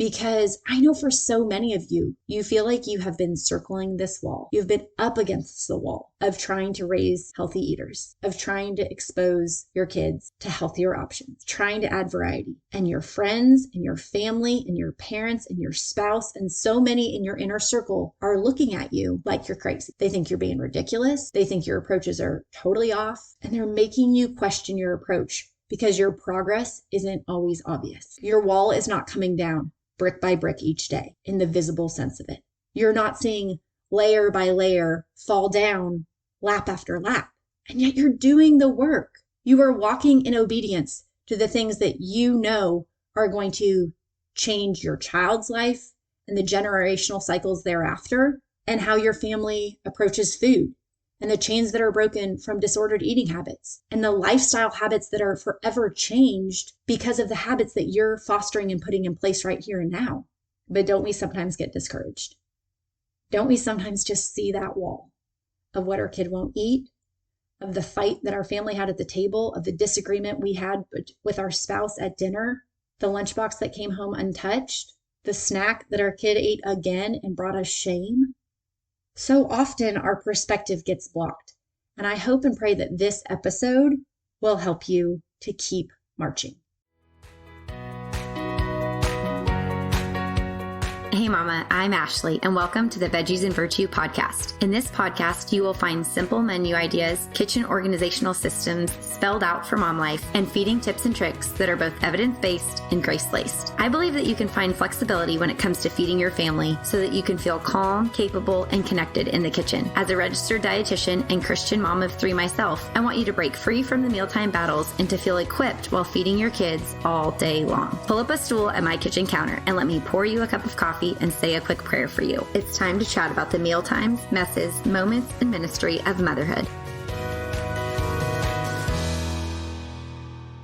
Because I know for so many of you, you feel like you have been circling this wall. You've been up against the wall of trying to raise healthy eaters, of trying to expose your kids to healthier options, trying to add variety. And your friends and your family and your parents and your spouse and so many in your inner circle are looking at you like you're crazy. They think you're being ridiculous. They think your approaches are totally off, and they're making you question your approach because your progress isn't always obvious. Your wall is not coming down brick by brick each day in the visible sense of it. You're not seeing layer by layer fall down lap after lap, and yet you're doing the work. You are walking in obedience to the things that you know are going to change your child's life and the generational cycles thereafter, and how your family approaches food, and the chains that are broken from disordered eating habits, and the lifestyle habits that are forever changed because of the habits that you're fostering and putting in place right here and now. But don't we sometimes get discouraged? Don't we sometimes just see that wall of what our kid won't eat, of the fight that our family had at the table, of the disagreement we had with our spouse at dinner, the lunchbox that came home untouched, the snack that our kid ate again and brought us shame? So often our perspective gets blocked. And I hope and pray that this episode will help you to keep marching. Hey Mama, I'm Ashley, and welcome to the Veggies and Virtue podcast. In this podcast, you will find simple menu ideas, kitchen organizational systems spelled out for mom life, and feeding tips and tricks that are both evidence-based and grace-laced. I believe that you can find flexibility when it comes to feeding your family so that you can feel calm, capable, and connected in the kitchen. As a registered dietitian and Christian mom of 3 myself, I want you to break free from the mealtime battles and to feel equipped while feeding your kids all day long. Pull up a stool at my kitchen counter and let me pour you a cup of coffee and say a quick prayer for you. It's time to chat about the mealtimes, messes, moments, and ministry of motherhood.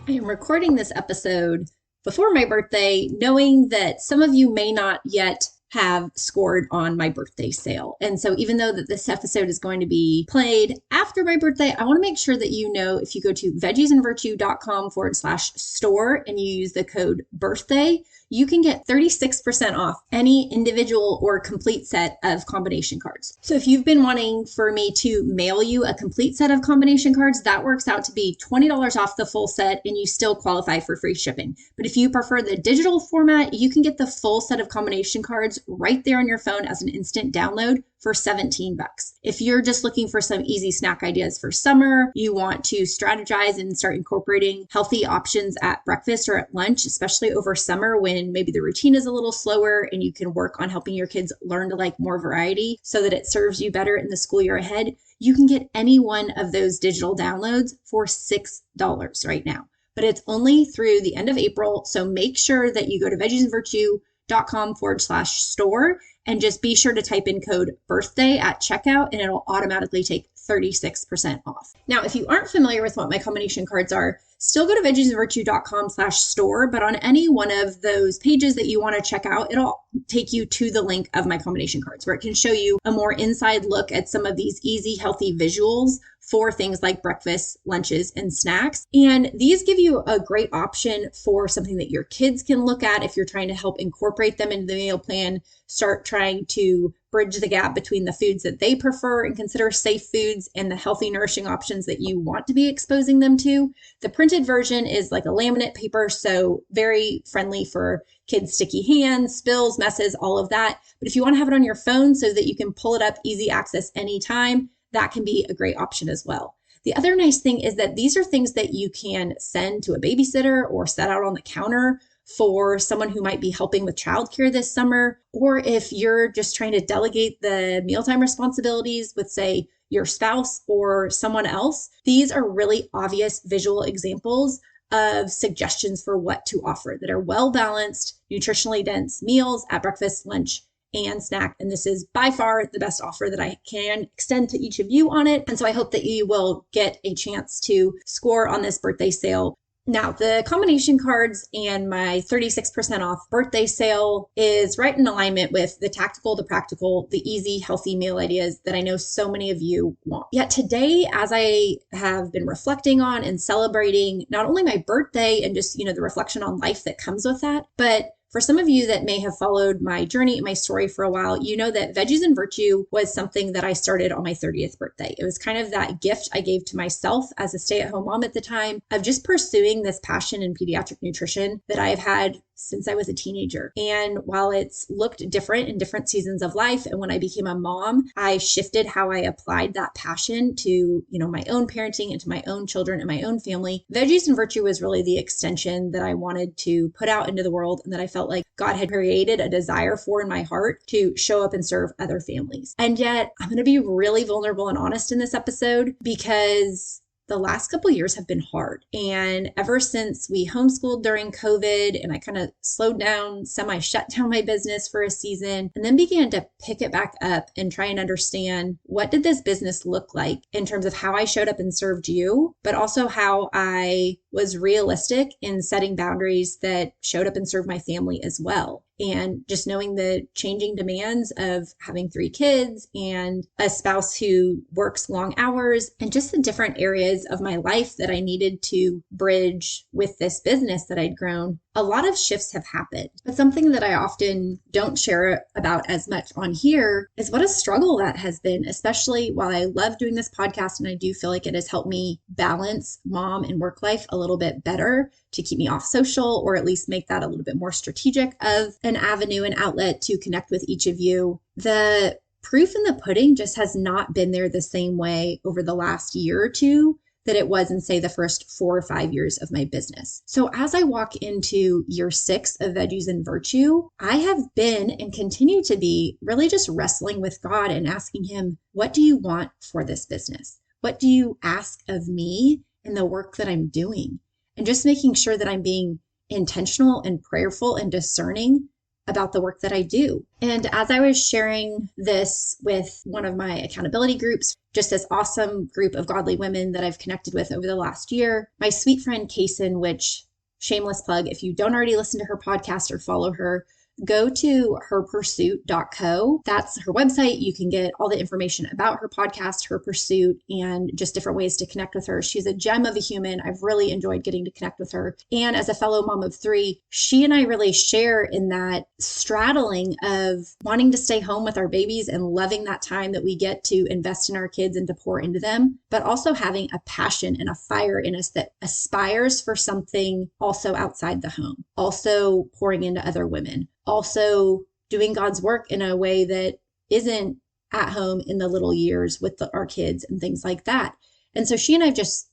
I am recording this episode before my birthday, knowing that some of you may not yet have scored on my birthday sale. And so even though that this episode is going to be played after my birthday, I want to make sure that you know if you go to veggiesandvirtue.com/store and you use the code birthday, you can get 36% off any individual or complete set of combination cards. So if you've been wanting for me to mail you a complete set of combination cards, that works out to be $20 off the full set and you still qualify for free shipping. But if you prefer the digital format, you can get the full set of combination cards right there on your phone as an instant download for $17. If you're just looking for some easy snack ideas for summer, you want to strategize and start incorporating healthy options at breakfast or at lunch, especially over summer when maybe the routine is a little slower and you can work on helping your kids learn to like more variety so that it serves you better in the school year ahead, you can get any one of those digital downloads for $6 right now. But it's only through the end of April. So make sure that you go to veggiesandvirtue.com/store and just be sure to type in code birthday at checkout and it'll automatically take 36% off. Now, if you aren't familiar with what my combination cards are, still go to veggiesandvirtue.com/store, but on any one of those pages that you want to check out, it'll take you to the link of my combination cards where it can show you a more inside look at some of these easy, healthy visuals for things like breakfast, lunches, and snacks. And these give you a great option for something that your kids can look at if you're trying to help incorporate them into the meal plan, start trying to bridge the gap between the foods that they prefer and consider safe foods and the healthy, nourishing options that you want to be exposing them to. The printed version is like a laminate paper, so very friendly for kids' sticky hands, spills, messes, all of that. But if you want to have it on your phone so that you can pull it up, easy access anytime, that can be a great option as well. The other nice thing is that these are things that you can send to a babysitter or set out on the counter for someone who might be helping with childcare this summer, or if you're just trying to delegate the mealtime responsibilities with, say, your spouse or someone else. These are really obvious visual examples of suggestions for what to offer that are well-balanced, nutritionally dense meals at breakfast, lunch, and snack. And this is by far the best offer that I can extend to each of you on it. And so I hope that you will get a chance to score on this birthday sale. Now, the combination cards and my 36% off birthday sale is right in alignment with the tactical, the practical, the easy, healthy meal ideas that I know so many of you want. Yet today, as I have been reflecting on and celebrating not only my birthday and just, the reflection on life that comes with that, but For some of you that may have followed my journey and my story for a while, you know that Veggies and Virtue was something that I started on my 30th birthday. It was kind of that gift I gave to myself as a stay-at-home mom at the time of just pursuing this passion in pediatric nutrition that I have had since I was a teenager. And while it's looked different in different seasons of life, and when I became a mom, I shifted how I applied that passion to, my own parenting and to my own children and my own family. Veggies and Virtue was really the extension that I wanted to put out into the world and that I felt like God had created a desire for in my heart to show up and serve other families. And yet I'm going to be really vulnerable and honest in this episode because the last couple of years have been hard. And ever since we homeschooled during COVID and I kind of slowed down, semi-shut down my business for a season, and then began to pick it back up and try and understand what did this business look like in terms of how I showed up and served you, but also how I was realistic in setting boundaries that showed up and served my family as well. And just knowing the changing demands of having 3 kids and a spouse who works long hours and just the different areas of my life that I needed to bridge with this business that I'd grown, a lot of shifts have happened. But something that I often don't share about as much on here is what a struggle that has been, especially while I love doing this podcast and I do feel like it has helped me balance mom and work life a little bit better to keep me off social, or at least make that a little bit more strategic of an avenue and outlet to connect with each of you. The proof in the pudding just has not been there the same way over the last year or two that it was in, say, the first 4 or 5 years of my business. So as I walk into year 6 of Veggies and Virtue, I have been and continue to be really just wrestling with God and asking him, what do you want for this business? What do you ask of me in the work that I'm doing? And just making sure that I'm being intentional and prayerful and discerning about the work that I do. And as I was sharing this with one of my accountability groups, just this awesome group of godly women that I've connected with over the last year, my sweet friend Cason, which shameless plug, if you don't already listen to her podcast or follow her, go to herpursuit.co. That's her website. You can get all the information about her podcast, Her Pursuit, and just different ways to connect with her. She's a gem of a human. I've really enjoyed getting to connect with her. And as a fellow mom of 3, she and I really share in that straddling of wanting to stay home with our babies and loving that time that we get to invest in our kids and to pour into them, but also having a passion and a fire in us that aspires for something also outside the home, also pouring into other women, also doing God's work in a way that isn't at home in the little years with our kids and things like that. And so she and I have just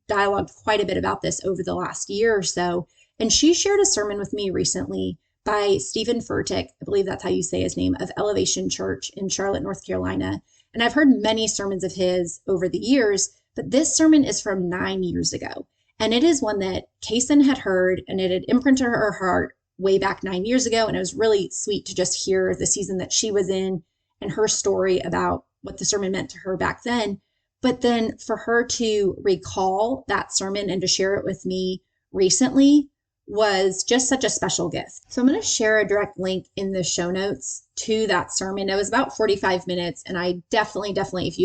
dialogued quite a bit about this over the last year or so. And she shared a sermon with me recently by Stephen Furtick, I believe that's how you say his name, of Elevation Church in Charlotte, North Carolina. And I've heard many sermons of his over the years, but this sermon is from 9 years ago. And it is one that Cason had heard and it had imprinted her heart way back 9 years ago. And it was really sweet to just hear the season that she was in and her story about what the sermon meant to her back then. But then for her to recall that sermon and to share it with me recently was just such a special gift. So I'm going to share a direct link in the show notes to that sermon. It was about 45 minutes. And I definitely, if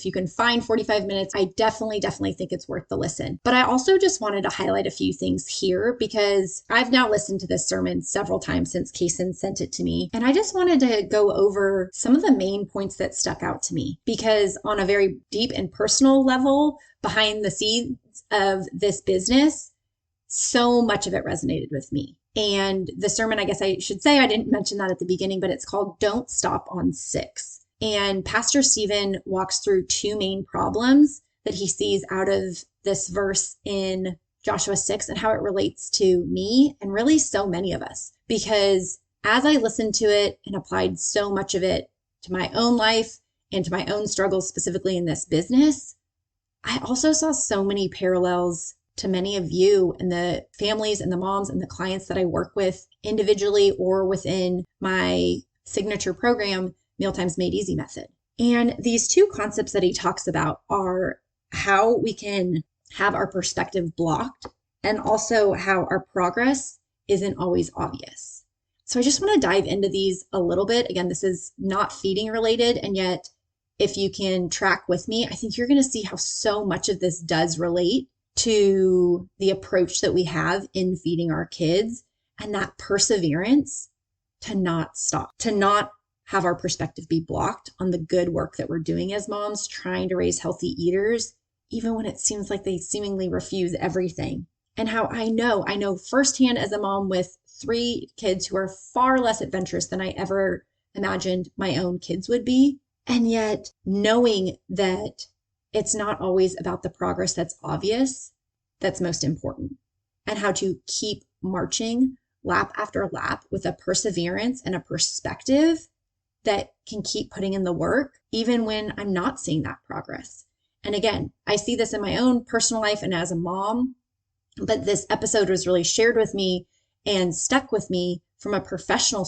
you can find 45 minutes, I definitely think it's worth the listen. But I also just wanted to highlight a few things here because I've now listened to this sermon several times since Cason sent it to me. And I just wanted to go over some of the main points that stuck out to me because on a very deep and personal level, behind the scenes of this business, so much of it resonated with me. And the sermon, I guess I should say, I didn't mention that at the beginning, but it's called Don't Stop on 6. And Pastor Stephen walks through 2 main problems that he sees out of this verse in Joshua 6 and how it relates to me and really so many of us. Because as I listened to it and applied so much of it to my own life and to my own struggles, specifically in this business, I also saw so many parallels to many of you and the families and the moms and the clients that I work with individually or within my signature program, Mealtimes Made Easy method. And these 2 concepts that he talks about are how we can have our perspective blocked and also how our progress isn't always obvious. So I just want to dive into these a little bit. Again, this is not feeding related, and yet if you can track with me, I think you're going to see how so much of this does relate to the approach that we have in feeding our kids and that perseverance to not stop, to not have our perspective be blocked on the good work that we're doing as moms, trying to raise healthy eaters, even when it seems like they seemingly refuse everything. And how I know firsthand as a mom with 3 kids who are far less adventurous than I ever imagined my own kids would be. And yet knowing that it's not always about the progress that's obvious, that's most important, and how to keep marching lap after lap with a perseverance and a perspective that can keep putting in the work, even when I'm not seeing that progress. And again, I see this in my own personal life and as a mom, but this episode was really shared with me and stuck with me from a professional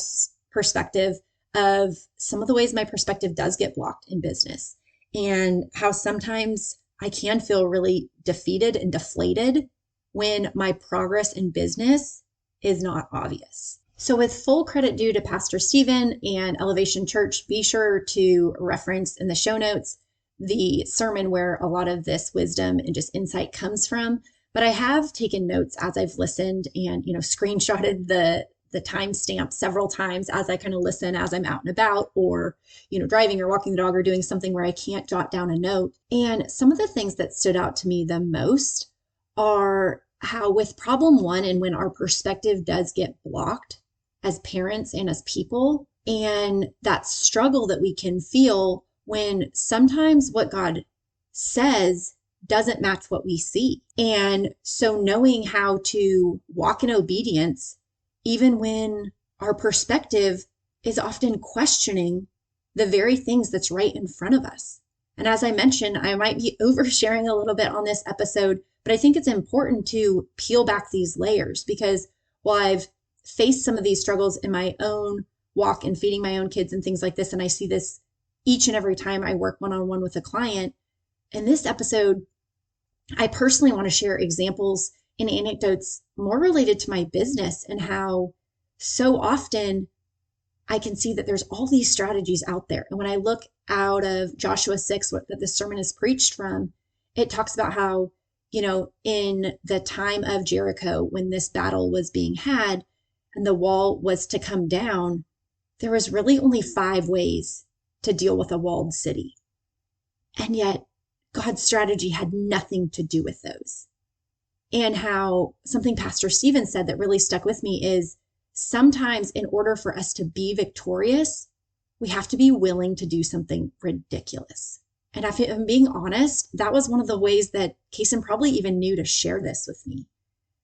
perspective of some of the ways my perspective does get blocked in business, and how sometimes I can feel really defeated and deflated when my progress in business is not obvious. So with full credit due to Pastor Stephen and Elevation Church, be sure to reference in the show notes the sermon where a lot of this wisdom and just insight comes from. But I have taken notes as I've listened and, screenshotted the timestamp several times as I kind of listen as I'm out and about, or, driving or walking the dog or doing something where I can't jot down a note. And some of the things that stood out to me the most are how with problem 1, and when our perspective does get blocked as parents and as people, and that struggle that we can feel when sometimes what God says doesn't match what we see. And so knowing how to walk in obedience, even when our perspective is often questioning the very things that's right in front of us. And as I mentioned, I might be oversharing a little bit on this episode, but I think it's important to peel back these layers, because while I've faced some of these struggles in my own walk and feeding my own kids and things like this, and I see this each and every time I work one-on-one with a client, in this episode, I personally want to share examples and anecdotes more related to my business, and how so often I can see that there's all these strategies out there. And when I look out of Joshua 6, that this sermon is preached from, it talks about how, in the time of Jericho, when this battle was being had and the wall was to come down, there was really only 5 ways to deal with a walled city. And yet God's strategy had nothing to do with those. And how something Pastor Stephen said that really stuck with me is, sometimes in order for us to be victorious, we have to be willing to do something ridiculous. And if I'm being honest, that was one of the ways that Cason probably even knew to share this with me,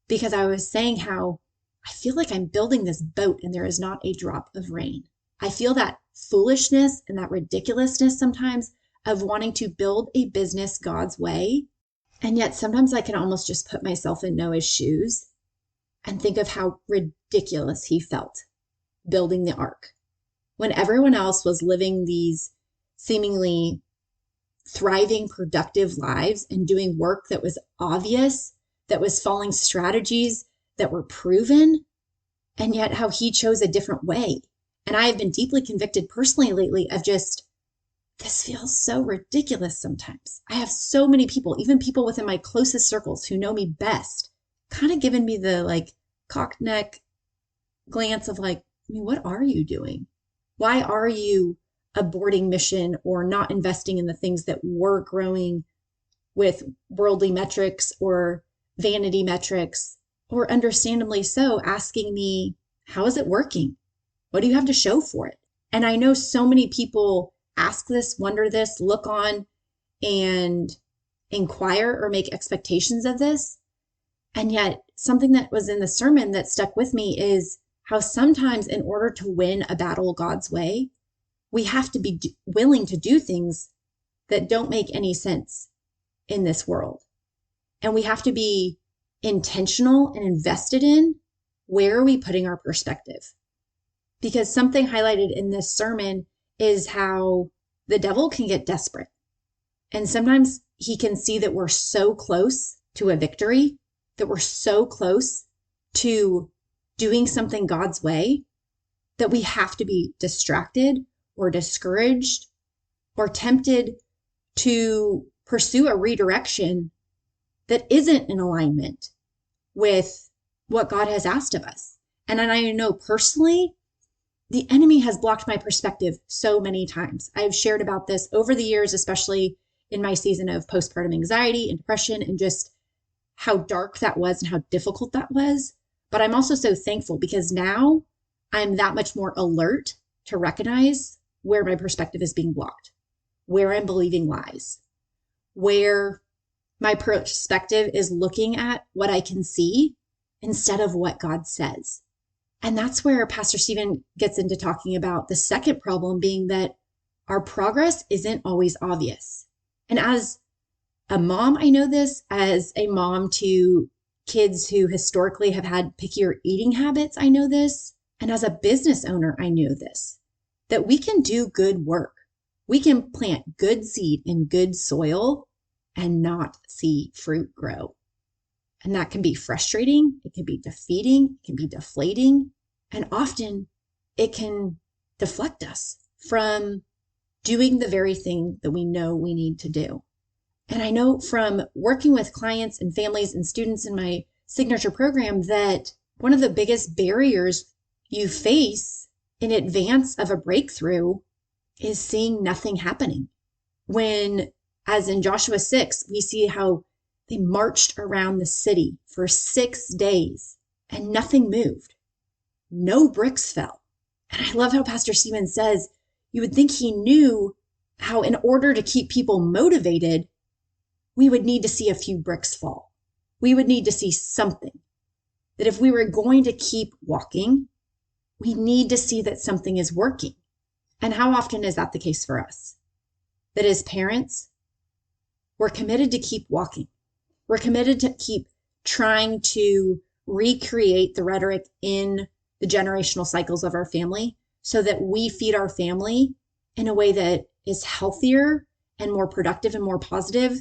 because I was saying how I feel like I'm building this boat and there is not a drop of rain. I feel that foolishness and that ridiculousness sometimes of wanting to build a business God's way. And yet sometimes I can almost just put myself in Noah's shoes and think of how ridiculous he felt building the ark when everyone else was living these seemingly thriving, productive lives and doing work that was obvious, that was following strategies that were proven, and yet how he chose a different way. And I have been deeply convicted personally lately of just, this feels so ridiculous sometimes. I have so many people, even people within my closest circles who know me best, kind of giving me the cocked neck glance of what are you doing? Why are you aborting mission or not investing in the things that were growing with worldly metrics or vanity metrics, or understandably so, asking me, how is it working? What do you have to show for it? And I know so many people ask this, wonder this, look on and inquire or make expectations of this. And yet something that was in the sermon that stuck with me is how sometimes in order to win a battle God's way, we have to be willing to do things that don't make any sense in this world. And we have to be intentional and invested in, where are we putting our perspective? Because something highlighted in this sermon is how the devil can get desperate. And sometimes he can see that we're so close to a victory, that we're so close to doing something God's way, that we have to be distracted or discouraged or tempted to pursue a redirection that isn't in alignment with what God has asked of us. And I know personally, the enemy has blocked my perspective so many times. I've shared about this over the years, especially in my season of postpartum anxiety and depression, and just how dark that was and how difficult that was. But I'm also so thankful because now I'm that much more alert to recognize where my perspective is being blocked, where I'm believing lies, where my perspective is looking at what I can see instead of what God says. And that's where Pastor Stephen gets into talking about the second problem being that our progress isn't always obvious. And as a mom, I know this, as a mom to kids who historically have had pickier eating habits, I know this. And as a business owner, I know this, that we can do good work. We can plant good seed in good soil and not see fruit grow. And that can be frustrating. It can be defeating. It can be deflating. And often it can deflect us from doing the very thing that we know we need to do. And I know from working with clients and families and students in my signature program that one of the biggest barriers you face in advance of a breakthrough is seeing nothing happening. When, as in Joshua 6, we see how they marched around the city for 6 days and nothing moved. No bricks fell. And I love how Pastor Stephen says, you would think he knew how in order to keep people motivated, we would need to see a few bricks fall. We would need to see something. That if we were going to keep walking, we need to see that something is working. And how often is that the case for us? That as parents, we're committed to keep walking. We're committed to keep trying to recreate the rhetoric in the generational cycles of our family so that we feed our family in a way that is healthier and more productive and more positive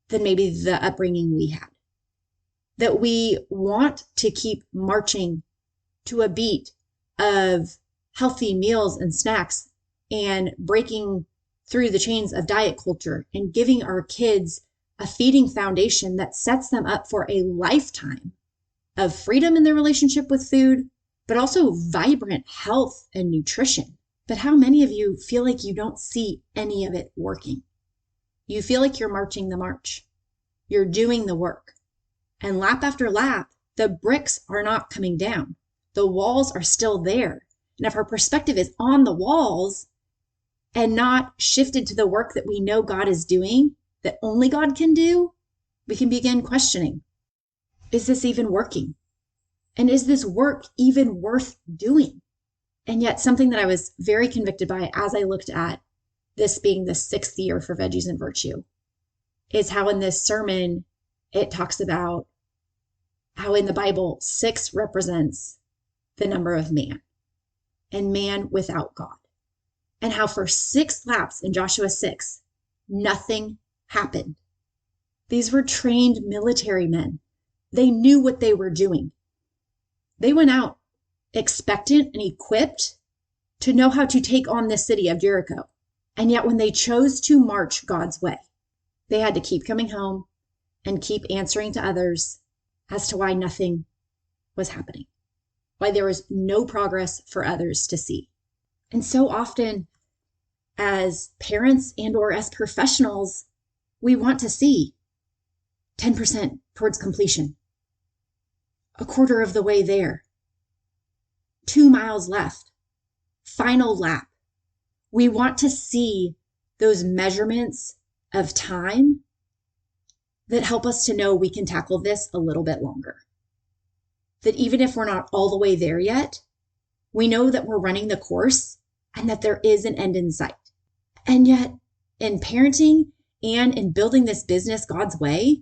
than maybe the upbringing we had. That we want to keep marching to a beat of healthy meals and snacks and breaking through the chains of diet culture and giving our kids a feeding foundation that sets them up for a lifetime of freedom in their relationship with food, but also vibrant health and nutrition. But how many of you feel like you don't see any of it working? You feel like you're marching the march. You're doing the work. And lap after lap, the bricks are not coming down. The walls are still there. And if our perspective is on the walls and not shifted to the work that we know God is doing, that only God can do, we can begin questioning, is this even working? And is this work even worth doing? And yet something that I was very convicted by as I looked at this being the 6th year for Veggies and Virtue is how in this sermon, it talks about how in the Bible, 6 represents the number of man and man without God. And how for 6 laps in Joshua 6, nothing happened. These were trained military men. They knew what they were doing. They went out expectant and equipped to know how to take on this city of Jericho. And yet when they chose to march God's way, they had to keep coming home and keep answering to others as to why nothing was happening, why there was no progress for others to see. And so often as parents and or as professionals, we want to see 10% towards completion, a quarter of the way there, 2 miles left, final lap. We want to see those measurements of time that help us to know we can tackle this a little bit longer. That even if we're not all the way there yet, we know that we're running the course and that there is an end in sight. And yet in parenting and in building this business God's way,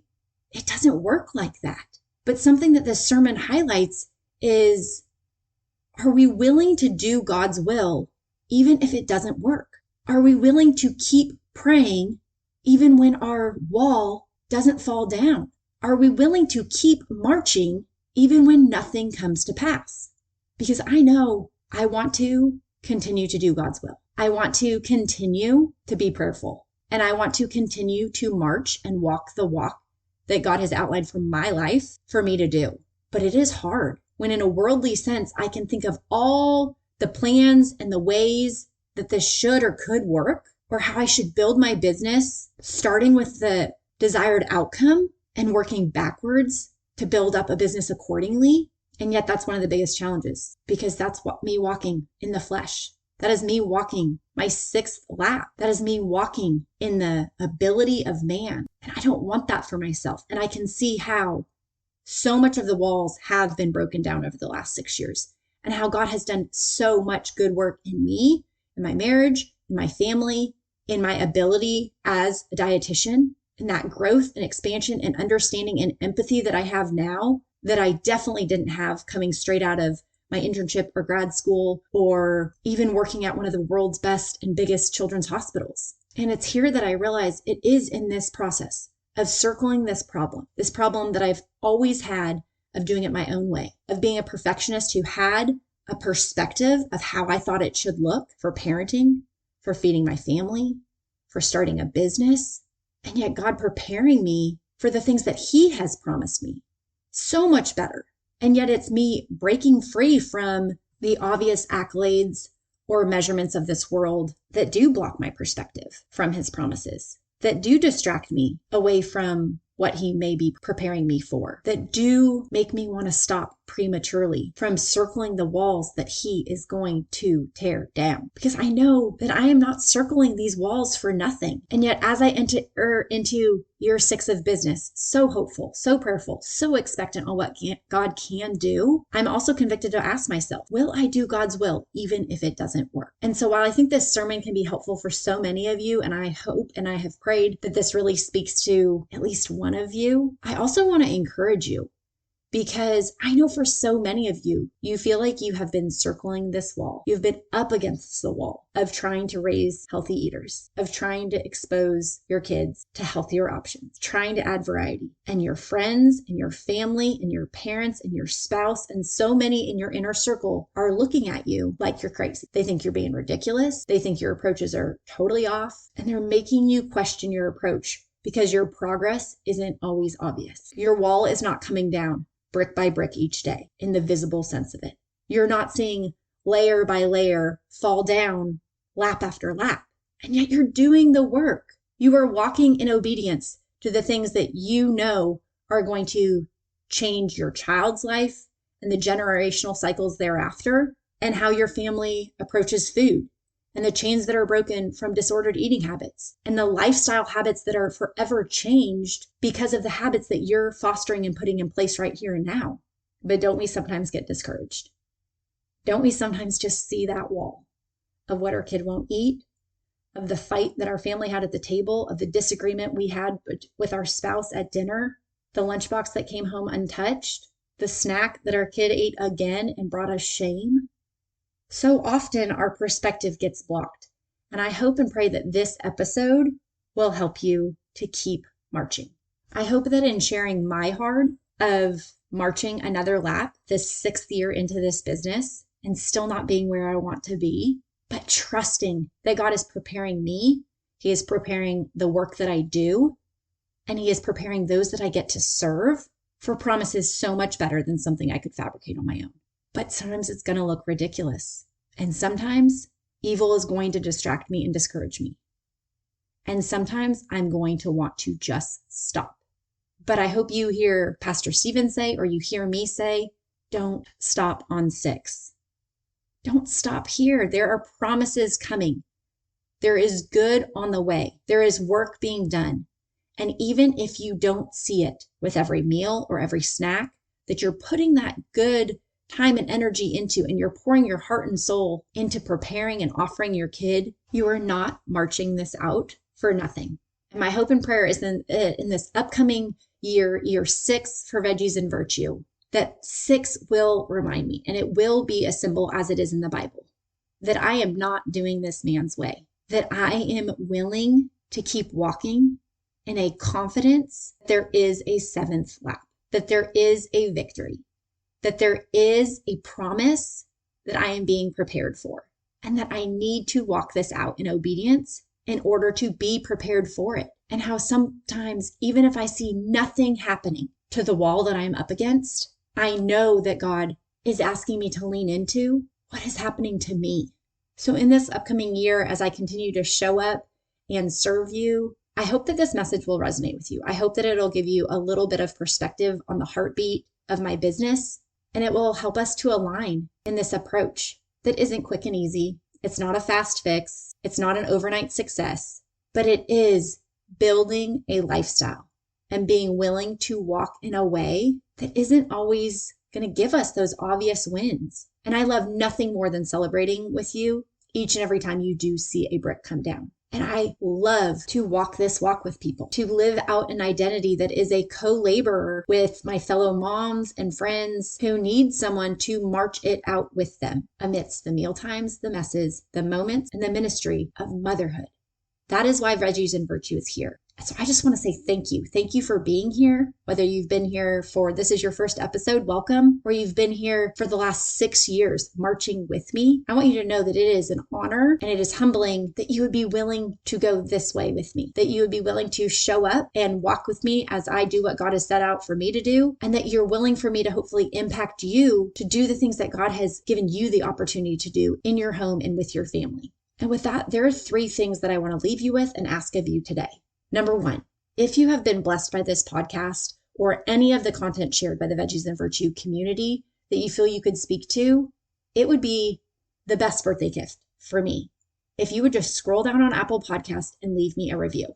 it doesn't work like that. But something that this sermon highlights is, are we willing to do God's will even if it doesn't work? Are we willing to keep praying even when our wall doesn't fall down? Are we willing to keep marching even when nothing comes to pass? Because I know I want to continue to do God's will. I want to continue to be prayerful, and I want to continue to march and walk the walk that God has outlined for my life for me to do. But it is hard. when in a worldly sense, I can think of all the plans and the ways that this should or could work, or how I should build my business, starting with the desired outcome and working backwards to build up a business accordingly. And yet that's one of the biggest challenges, because that's what me walking in the flesh. That is me walking my 6th lap. That is me walking in the ability of man. And I don't want that for myself. And I can see how so much of the walls have been broken down over the last 6 years, and how God has done so much good work in me, in my marriage, in my family, in my ability as a dietitian, and that growth and expansion and understanding and empathy that I have now that I definitely didn't have coming straight out of my internship or grad school, or even working at one of the world's best and biggest children's hospitals. And it's here that I realize it is in this process of circling this problem that I've always had of doing it my own way, of being a perfectionist who had a perspective of how I thought it should look for parenting, for feeding my family, for starting a business, and yet God preparing me for the things that He has promised me so much better. And yet it's me breaking free from the obvious accolades or measurements of this world that do block my perspective from His promises, that do distract me away from what He may be preparing me for, that do make me want to stop prematurely from circling the walls that He is going to tear down. Because I know that I am not circling these walls for nothing. And yet as I enter into year 6 of business, so hopeful, so prayerful, so expectant on what God can do, I'm also convicted to ask myself, will I do God's will even if it doesn't work? And so while I think this sermon can be helpful for so many of you, and I hope and I have prayed that this really speaks to at least one of you, I also want to encourage you, because I know for so many of you, you feel like you have been circling this wall. You've been up against the wall of trying to raise healthy eaters, of trying to expose your kids to healthier options, trying to add variety. And your friends and your family and your parents and your spouse and so many in your inner circle are looking at you like you're crazy. They think you're being ridiculous. They think your approaches are totally off, and they're making you question your approach because your progress isn't always obvious. Your wall is not coming down brick by brick each day in the visible sense of it. You're not seeing layer by layer fall down lap after lap, and yet you're doing the work. You are walking in obedience to the things that you know are going to change your child's life and the generational cycles thereafter, and how your family approaches food, and the chains that are broken from disordered eating habits, and the lifestyle habits that are forever changed because of the habits that you're fostering and putting in place right here and now. But don't we sometimes get discouraged? Don't we sometimes just see that wall of what our kid won't eat, of the fight that our family had at the table, of the disagreement we had with our spouse at dinner, the lunchbox that came home untouched, the snack that our kid ate again and brought us shame? So often our perspective gets blocked. And I hope and pray that this episode will help you to keep marching. I hope that in sharing my heart of marching another lap, this 6th year into this business, and still not being where I want to be, but trusting that God is preparing me, He is preparing the work that I do, and He is preparing those that I get to serve for promises so much better than something I could fabricate on my own. But sometimes it's going to look ridiculous. And sometimes evil is going to distract me and discourage me. And sometimes I'm going to want to just stop. But I hope you hear Pastor Stephen say, or you hear me say, don't stop on 6. Don't stop here. There are promises coming. There is good on the way. There is work being done. And even if you don't see it with every meal or every snack, that you're putting that good time and energy into, and you're pouring your heart and soul into preparing and offering your kid, you are not marching this out for nothing. And my hope and prayer is in this upcoming year, year 6 for Veggies and Virtue, that 6 will remind me, and it will be a symbol as it is in the Bible, that I am not doing this man's way, that I am willing to keep walking in a confidence that there is a 7th lap, that there is a victory, that there is a promise that I am being prepared for, and that I need to walk this out in obedience in order to be prepared for it. And how sometimes, even if I see nothing happening to the wall that I'm up against, I know that God is asking me to lean into what is happening to me. So in this upcoming year, as I continue to show up and serve you, I hope that this message will resonate with you. I hope that it'll give you a little bit of perspective on the heartbeat of my business, and it will help us to align in this approach that isn't quick and easy. It's not a fast fix. It's not an overnight success, but it is building a lifestyle and being willing to walk in a way that isn't always going to give us those obvious wins. And I love nothing more than celebrating with you each and every time you do see a brick come down. And I love to walk this walk with people, to live out an identity that is a co-laborer with my fellow moms and friends who need someone to march it out with them amidst the mealtimes, the messes, the moments, and the ministry of motherhood. That is why Veggies and Virtue is here. So I just want to say thank you. Thank you for being here. Whether you've been here for, this is your first episode, welcome, or you've been here for the last 6 years marching with me. I want you to know that it is an honor and it is humbling that you would be willing to go this way with me, that you would be willing to show up and walk with me as I do what God has set out for me to do, and that you're willing for me to hopefully impact you to do the things that God has given you the opportunity to do in your home and with your family. And with that, there are 3 things that I want to leave you with and ask of you today. Number 1, if you have been blessed by this podcast or any of the content shared by the Veggies and Virtue community that you feel you could speak to, it would be the best birthday gift for me if you would just scroll down on Apple Podcast and leave me a review.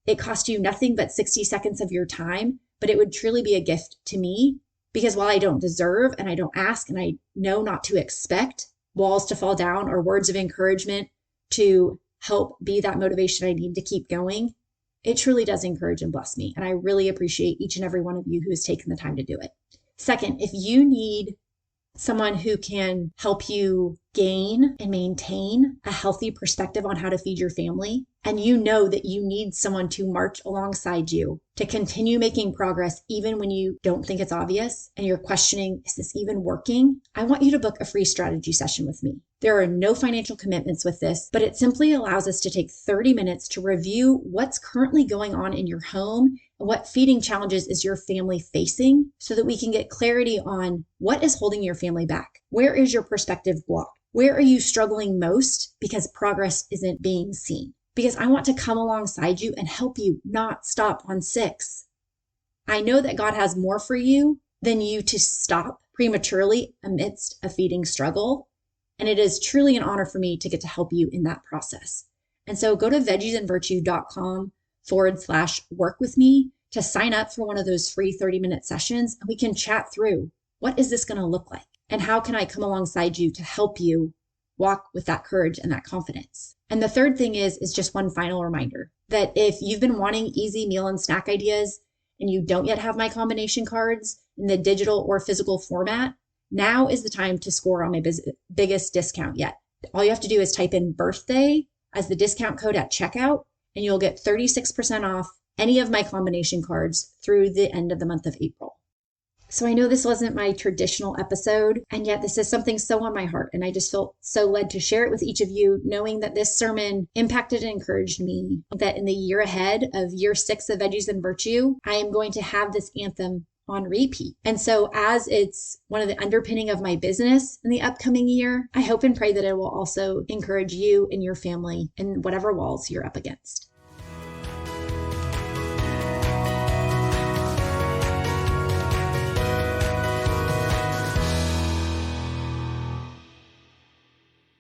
It costs you nothing but 60 seconds of your time, but it would truly be a gift to me because while I don't deserve and I don't ask and I know not to expect walls to fall down or words of encouragement to help be that motivation I need to keep going, it truly does encourage and bless me. And I really appreciate each and every one of you who has taken the time to do it. Second, if you need someone who can help you gain and maintain a healthy perspective on how to feed your family, and you know that you need someone to march alongside you to continue making progress even when you don't think it's obvious and you're questioning, is this even working? I want you to book a free strategy session with me. There are no financial commitments with this, but it simply allows us to take 30 minutes to review what's currently going on in your home and what feeding challenges is your family facing so that we can get clarity on what is holding your family back. Where is your perspective blocked? Where are you struggling most because progress isn't being seen? Because I want to come alongside you and help you not stop on 6. I know that God has more for you than you to stop prematurely amidst a feeding struggle. And it is truly an honor for me to get to help you in that process. And so go to veggiesandvirtue.com/work with me to sign up for one of those free 30-minute sessions. And we can chat through, what is this going to look like? And how can I come alongside you to help you walk with that courage and that confidence? And the third thing is just one final reminder that if you've been wanting easy meal and snack ideas and you don't yet have my combination cards in the digital or physical format, now is the time to score on my biggest discount yet. All you have to do is type in birthday as the discount code at checkout, and you'll get 36% off any of my combination cards through the end of the month of April. So I know this wasn't my traditional episode, and yet this is something so on my heart, and I just felt so led to share it with each of you, knowing that this sermon impacted and encouraged me, that in the year ahead of year 6 of Veggies and Virtue, I am going to have this anthem on repeat. And so as it's one of the underpinning of my business in the upcoming year, I hope and pray that it will also encourage you and your family in whatever walls you're up against.